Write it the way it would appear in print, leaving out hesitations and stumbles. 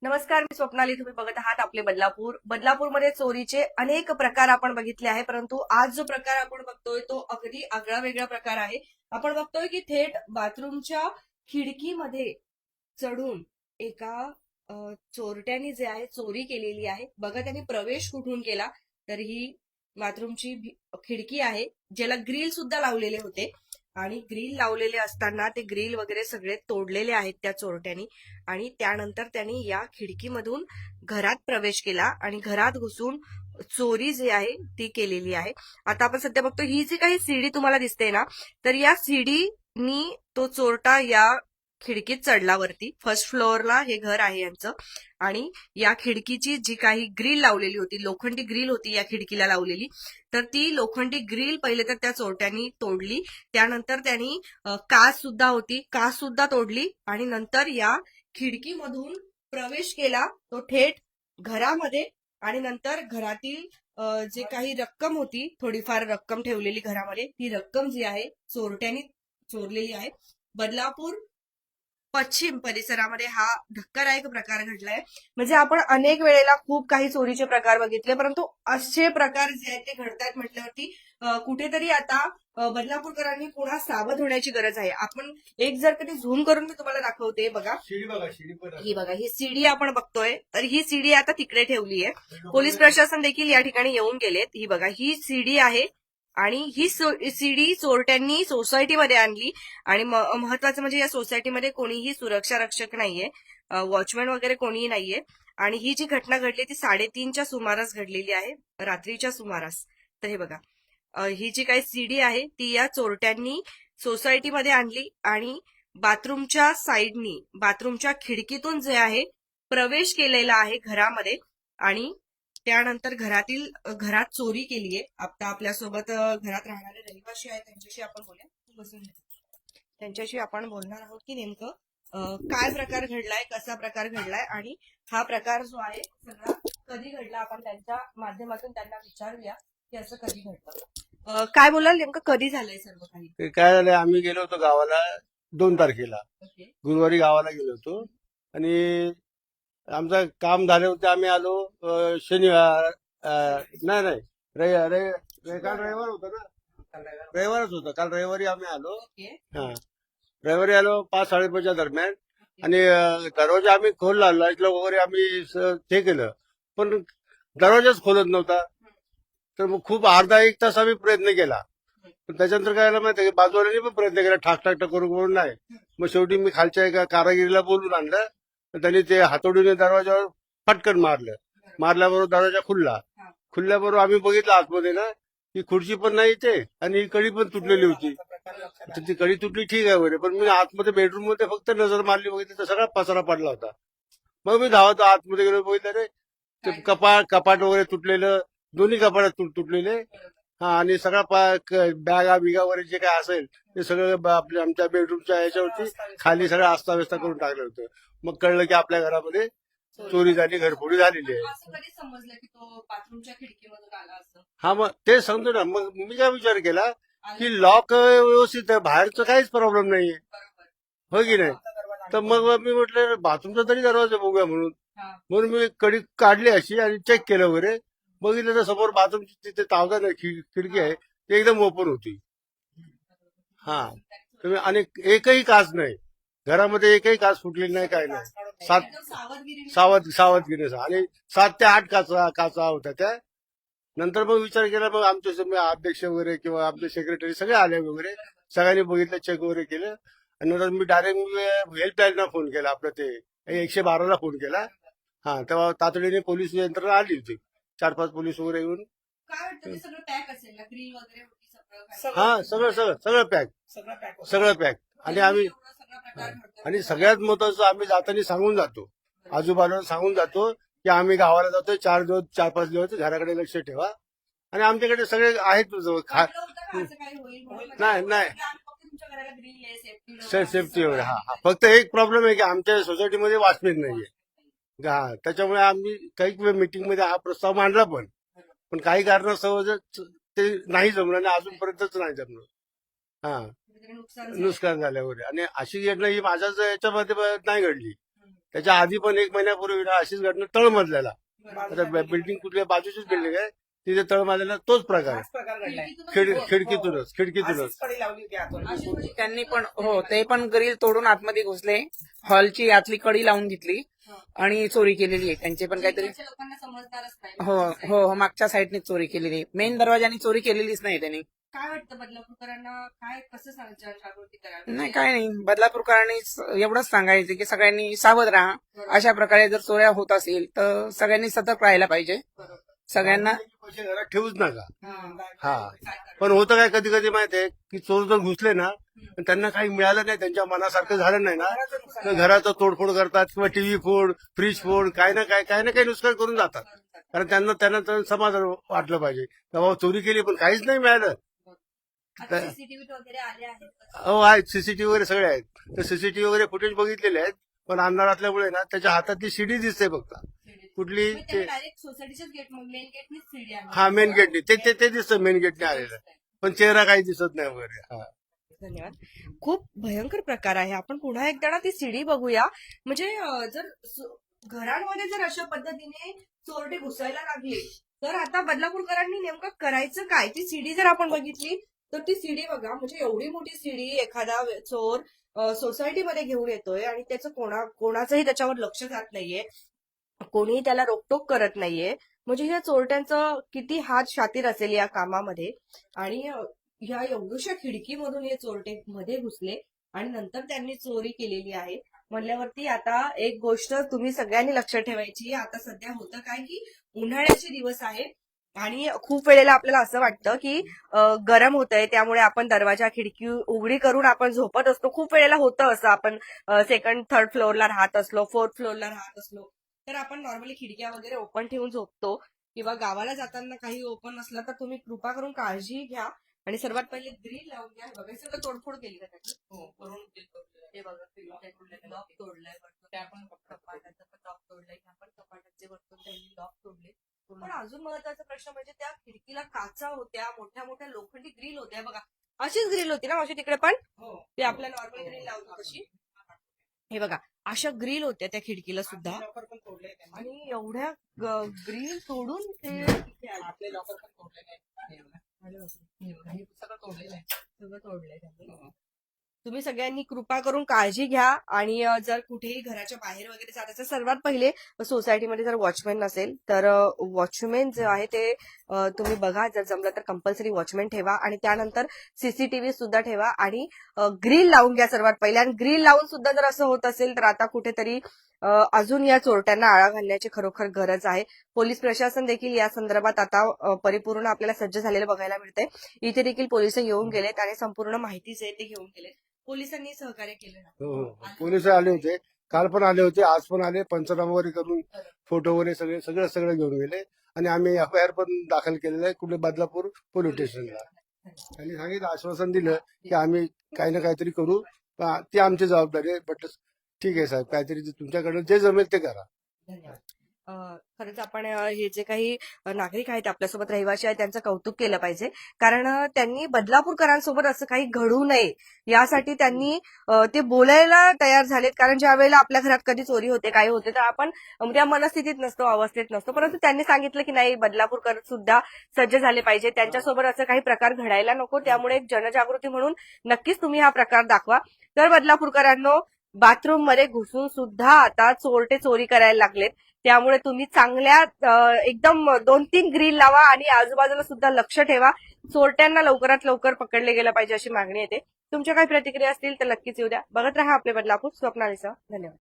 नमस्कार, मी स्वप्नाली. तुम्ही बघत आहात आपले बदलापूरमध्ये चोरीचे अनेक प्रकार आपण बघितले आहे, परंतु आज जो प्रकार आपण बघतोय तो अगदी आगळा वेगळा प्रकार आहे. आपण बघतोय की थेट बाथरूमच्या खिडकीमध्ये चढून एका चोरट्याने जे आहे चोरी केलेली आहे. बघा त्यांनी प्रवेश कुठून केला, तर ही बाथरूमची खिडकी आहे, ज्याला ग्रिल सुद्धा लावलेले होते आणि ग्रिल लावलेले असताना ते ग्रिल वगैरे सगळे तोडलेले आहेत त्या चोरट्यांनी. आणि त्यानंतर त्यांनी या खिडकीमधून घरात प्रवेश केला आणि घरात घुसून चोरी जी आहे ती केलेली आहे. आता आपण सध्या बघतो ही जी काही सीडी तुम्हाला दिसते ना, तर या सीडीनी तो चोरटा या खिडकीत चढला वरती. फर्स्ट फ्लोअरला हे घर आहे यांचं. आणि या खिडकीची जी काही ग्रिल लावलेली होती, लोखंडी ग्रिल होती या खिडकीला लावलेली, तर ती लोखंडी ग्रिल पहिले तर त्या चोरट्यांनी तोडली. त्यानंतर त्यांनी काच सुद्धा होती, काच सुद्धा तोडली आणि नंतर या खिडकीमधून प्रवेश केला तो थेट घरामध्ये. आणि नंतर घरातील जे काही रक्कम होती, थोडीफार रक्कम ठेवलेली घरामध्ये, ती रक्कम जी आहे चोरट्यांनी चोरलेली आहे. बदलापूर पश्चिम परिसरामध्ये हा धक्कादायक प्रकार घडलाय. म्हणजे आपण अनेक वेळेला खूप काही चोरीचे प्रकार बघितले, परंतु असे प्रकार जे आहेत ते घडतायत म्हटल्यावरती कुठेतरी आता बदलापूरकरांनी पुन्हा सावध होण्याची गरज आहे. आपण एक जर कधी झूम करून मी तुम्हाला दाखवते. बघा ही बघा, ही सीडी आपण बघतोय, तर ही सीडी आता तिकडे ठेवली आहे. पोलीस प्रशासन देखील या ठिकाणी येऊन गेलेत. ही बघा, ही सीडी आहे आणि ही सीडी चोरट्यांनी सोसायटीमध्ये आणली. आणि महत्वाचं म्हणजे या सोसायटीमध्ये कोणीही सुरक्षा रक्षक नाहीये, वॉचमॅन वगैरे कोणीही नाहीये. आणि ही जी घटना घडली ती 3:30च्या सुमारास घडलेली आहे, रात्रीच्या सुमारास. तर हे बघा, ही जी काही सीडी आहे ती या चोरट्यांनी सोसायटीमध्ये आणली आणि बाथरूमच्या साईडनी, बाथरूमच्या खिडकीतून जे आहे प्रवेश केलेला आहे घरामध्ये. आणि त्यानंतर घरात चोरी केली आहे. आता आपल्यासोबत घरात राहणारे रहिवासी आहेत, त्यांच्याशी आपण बोलूया. त्यांच्याशी आपण बोलणार आहोत की नेमकं काय प्रकार घडलाय, कसा प्रकार घडलाय आणि हा प्रकार जो आहे सगळा कधी घडला. आपण त्यांच्या माध्यमातून त्यांना विचारूया की असं कधी घडलं. काय बोलाल, नेमकं कधी झालंय सर्व काही? काय झालंय, आम्ही गेलो होतो गावाला 2 तारखेला. गुरुवारी गावाला गेलो होतो आणि आमचं काम झाले होते. आम्ही आलो शनिवार, नाही काल रविवार होता ना, रविवारच होतं. काल रविवारी आम्ही आलो. हा, रविवारी आलो 5-5:30च्या दरम्यान. आणि दरवाजा आम्ही खोलला, लाईटला वगैरे आम्ही ते केलं, पण दरवाजाच खोलत नव्हता. तर मग खूप अर्धा-1 तास आम्ही प्रयत्न केला, पण त्याच्यानंतर काय झालं माहिती, बाजूवाल्यांनी पण प्रयत्न केला, ठाक करून नाही. मग शेवटी मी खालच्या एका कारागिरीला बोलून आणलं. तर त्यांनी ते हातोडीने दरवाजावर फटकन मारल्याबरोबर दरवाजा खुलल्याबरोबर आम्ही बघितलं आतमध्ये ना, ही खुर्ची पण नाही ते आणि ही कडी पण तुटलेली होती. तर ती कडी तुटली ठीक आहे वगैरे, पण मी आतमध्ये बेडरूम मध्ये फक्त नजर मारली, बघितली तर सगळा पसारा पडला होता. मग मी धावतो आतमध्ये गेलो, बघितलं रे ते कपाट वगैरे तुटलेलं, दोन्ही कपाट तुटलेले. हा, आणि सगळा बॅगा बिगा वगैरे जे काय असेल ते सगळं आपल्या आमच्या बेडरूमच्या याच्यावरती खाली सगळं अस्ताव्यस्त करून टाकलं होतं. मग कळलं की आपल्या घरामध्ये चोरी झाली, घरफोडी झालेली आहे. असं कधी समजलं की तो बाथरूमच्या खिडकीमधून आला असं? हा, मग ते समजू ना. मग मी काय विचार केला की लॉक व्यवस्थित आहे, बाहेरचं काहीच प्रॉब्लेम नाहीये, हो की नाही. तर मग मी म्हटलं बाथरूमचा तरी दरवाजा बघूया म्हणून मी कडी काढली अशी आणि चेक केलं वगैरे. बघितलं तर समोर बाथरूमची तिथे तावदार खिडकी आहे, ती एकदम ओपन होती. हा, तुम्ही आणि एकही काच नाही घरामध्ये, एकही काच फुटलेली नाही, काय नाही. सावधगिरी आणि 7 ते 8 काचा होत्या त्या. नंतर मग विचार केला, मग आमचे अध्यक्ष वगैरे किंवा आमचे सेक्रेटरी सगळे आले वगैरे, सगळ्यांनी बघितलं, चेक वगैरे केलं. आणि नंतर मी डायरेक्ट हेल्पलाईनला फोन केला, आपलं ते 112ला फोन केला. हा, तेव्हा तातडीने पोलीस यंत्रणा आली होती, 4-5 पोलीस वगैरे येऊन. काय वाटतं, सगळं पॅक असेल ना, ग्रिल वगैरे होती हा, सगळं पॅक. आणि आम्ही आणि सगळ्यात महत्वाचं, आम्ही जाताना सांगून जातो, आजूबाजूला सांगून जातो की आम्ही गावाला जातोय, 4-5 दिवस घराकडे लक्ष ठेवा. आणि आमच्याकडे सगळे आहेत नाही सेफ्टी वगैरे. हा, फक्त एक प्रॉब्लेम आहे की आमच्या सोसायटीमध्ये वॉचमॅन नाहीये. हा, त्याच्यामुळे आम्ही काही मीटिंग मध्ये हा प्रस्ताव मांडला, पण काही कारणास्तव ते नाही जमलं आणि अजूनपर्यंतच नाही जमलं. हा, नुकसान झाल्यावर. आणि अशी घटना ही माझ्याच याच्यामध्ये नाही घडली. त्याच्या आधी पण 1 महिन्यापूर्वी ना अशीच घटना तळमजल्याला, आता बिल्डिंग कुठल्या बाजूचीच बिल्डिंग आहे तिथे तळमजल्याला तोच प्रकार आहे. हाच प्रकार घडलाय. खिडकीतूनच कडी लावली होती आतून. त्यांनी पण हो ते पण ग्रिल तोडून आतमध्ये घुसले, हॉलची आतली कडी लावून घेतली आणि चोरी केलेली आहे. त्यांचे पण काहीतरी लोकांना समजणारच नाही. हो हो हो, मागच्या साईडने चोरी केलेली आहे. मेन दरवाजाने चोरी केलेलीच नाही त्यांनी. काय वाटतं बदलापूरकरांना काय कसं जनजागृती करावी? नाही काय नाही, बदलापूरकरांनी एवढंच सांगायचं की सगळ्यांनी सावध राहा. अशा प्रकारे जर चोऱ्या होत असेल तर सगळ्यांनी सतर्क राहायला पाहिजे. सगळ्यांना पैसे घरात ठेवूच नका. हा काय पण होतं काय कधी कधी माहितीये की चोर जर घुसले ना आणि त्यांना काही मिळालं नाही, त्यांच्या मनासारखं झालं नाही ना, तर घराचं तोडफोड करतात किंवा टीव्ही फोड, फ्रीज फोड, काही ना काही नुकसान करून जातात. कारण त्यांना समाधान वाटलं पाहिजे की बाबा चोरी केली पण काहीच नाही मिळालं. सीसीटीव्ही वगैरे आले आहेत? हो आहेत, सीसीटीव्ही वगैरे सगळे आहेत. तर सीसीटीव्ही वगैरे फुटेज बघितलेले आहेत, पण अंधार असल्यामुळे ना त्याच्या हातातली शिडी दिसते फक्त. कुठली ते डायरेक्ट सोसायटीच्याच गेट मेन गेटनीच सीडी आहे. हा मेन गेटने ते दिसतं, मेन गेटने आलेलं, पण चेहरा काही दिसत नाही वगैरे. हा धन्यवाद. खूप भयंकर प्रकार आहे. आपण पुन्हा एकदा ना ती सीडी बघूया. म्हणजे जर घरांमध्ये जर अशा पद्धतीने चोरटे घुसायला लागले तर आता बदलापूरकरांनी नेमकं करायचं काय? ती सीडी जर आपण बघितली तर ती सीडी बघा, म्हणजे एवढी मोठी सीडी एखादा चोर सोसायटीमध्ये घेऊन येतोय आणि त्याचं कोणाचंही त्याच्यावर लक्ष जात नाहीये, कोणीही त्याला रोकटोक करत नाहीये. म्हणजे या चोरट्यांचं किती हात शातीर असेल या कामामध्ये. आणि ह्या एवढ्याशा खिडकीमधून हे चोरटे मध्ये घुसले आणि नंतर त्यांनी चोरी केलेली आहे म्हणल्यावरती आता एक गोष्ट तुम्ही सगळ्यांनी लक्षात ठेवायची. आता सध्या होतं काय की उन्हाळ्याचे दिवस आहेत आणि खूप वेळेला आपल्याला असं वाटतं की गरम होतंय, त्यामुळे आपण दरवाजा खिडकी उघडी करून आपण झोपत असतो. खूप वेळेला होतं असं, आपण सेकंड थर्ड फ्लोअरला राहत असलो, फोर्थ फ्लोअरला राहत असलो तर आपण नॉर्मली खिडक्या वगैरे ओपन ठेवून झोपतो. किंवा गावाला जाताना काही ओपन असलं तर तुम्ही कृपा करून काळजी घ्या आणि सर्वात पहिले ग्रिल लावून घ्या. बघा सगळं तोडफोड केली का त्याची? हे बघा, लॉक तोडलंय, कपाटाचं पण लॉक तोडलंय, ह्या पण कपाटाचे वरतून त्यांनी लॉक तोडले. पण अजून महत्वाचा प्रश्न म्हणजे त्या खिडकीला काचा होत्या, मोठ्या मोठ्या लोखंडी ग्रिल होत्या. बघा अशीच ग्रिल होती ना मावशी तिकडे पण? ते आपल्या नॉर्मल ग्रिल लावतो तशी. हे बघा अशा ग्रिल होत्या त्या खिडकीला सुद्धा. लॉकर पण तोडले त्यांनी. आणि एवढ्या ग्रिल तोडून ते आपले लॉकर पण तोडलेले आहेत. हे सगळं तोडलेलं आहे. सगळं तोडलंय त्यांनी. तुम्ही सगळ्यांनी कृपा करून काळजी घ्या आणि जर कुठेही घराच्या बाहेर वगैरे जायचं, सर्वात पहिले सोसायटीमध्ये जर वॉचमॅन नसेल तर वॉचमॅन जे आहे ते तुम्ही बघा. जर जमलं तर कंपल्सरी वॉचमॅन ठेवा आणि त्यानंतर सीसीटीव्ही सुद्धा ठेवा आणि ग्रिल लावून घ्या सर्वात पहिले. आणि ग्रिल लावून सुद्धा जर असं होत असेल तर आता कुठेतरी अजून या चोरट्यांना आळा घालण्याची खरोखर गरज आहे. पोलीस प्रशासन देखील या संदर्भात आता परिपूर्ण आपल्याला सज्ज झालेलं बघायला मिळतंय. इथे देखील पोलिस येऊन गेलेत आणि संपूर्ण माहितीच आहे ते घेऊन गेलेत. पोलिसांनी सहकार्य केलं ना? हो पोलिस आले होते, काल पण आले होते, आज पण आले. पंचनामा वगैरे करून फोटो वगैरे सगळं घेऊन गेले आणि आम्ही FIR पण दाखल केलेलं आहे कुठे बदलापूर पोलीस स्टेशनला. त्यांनी सांगितलं, आश्वासन दिलं की आम्ही काही ना काहीतरी करू, ती आमची जबाबदारी आहे. बट ठीक आहे साहेब, काहीतरी तुमच्याकडनं जे जमेल ते करा. धन्यवाद. खरंच आपण हे जे काही नागरिक आहेत आपल्यासोबत रहिवासी आहेत त्यांचं कौतुक केलं पाहिजे. कारण त्यांनी बदलापूरकरांसोबत असं काही घडू नये यासाठी त्यांनी ते बोलायला तयार झालेत. कारण ज्या वेळेला आपल्या घरात कधी चोरी होते, काही होते तर आपण त्या मनस्थितीत नसतो, अवस्थेत नसतो. परंतु त्यांनी सांगितलं की नाही, बदलापूरकर सुद्धा सज्ज झाले पाहिजे, त्यांच्यासोबत असं काही प्रकार घडायला नको. त्यामुळे एक जनजागृती म्हणून नक्कीच तुम्ही हा प्रकार दाखवा. तर बदलापूरकरांनो, बाथरूम मध्ये घुसून सुद्धा आता चोरटे चोरी करायला लागलेत. त्यामुळे तुम्ही चांगल्या एकदम 2-3 ग्रिल लावा आणि आजूबाजूला सुद्धा लक्ष ठेवा. चोरट्यांना लवकरात लवकर पकडले गेलं पाहिजे अशी मागणी येते. तुमच्या काही प्रतिक्रिया असतील तर नक्कीच येऊ द्या. बघत राहा आपले बदलापूर. स्वप्नालीसह. धन्यवाद.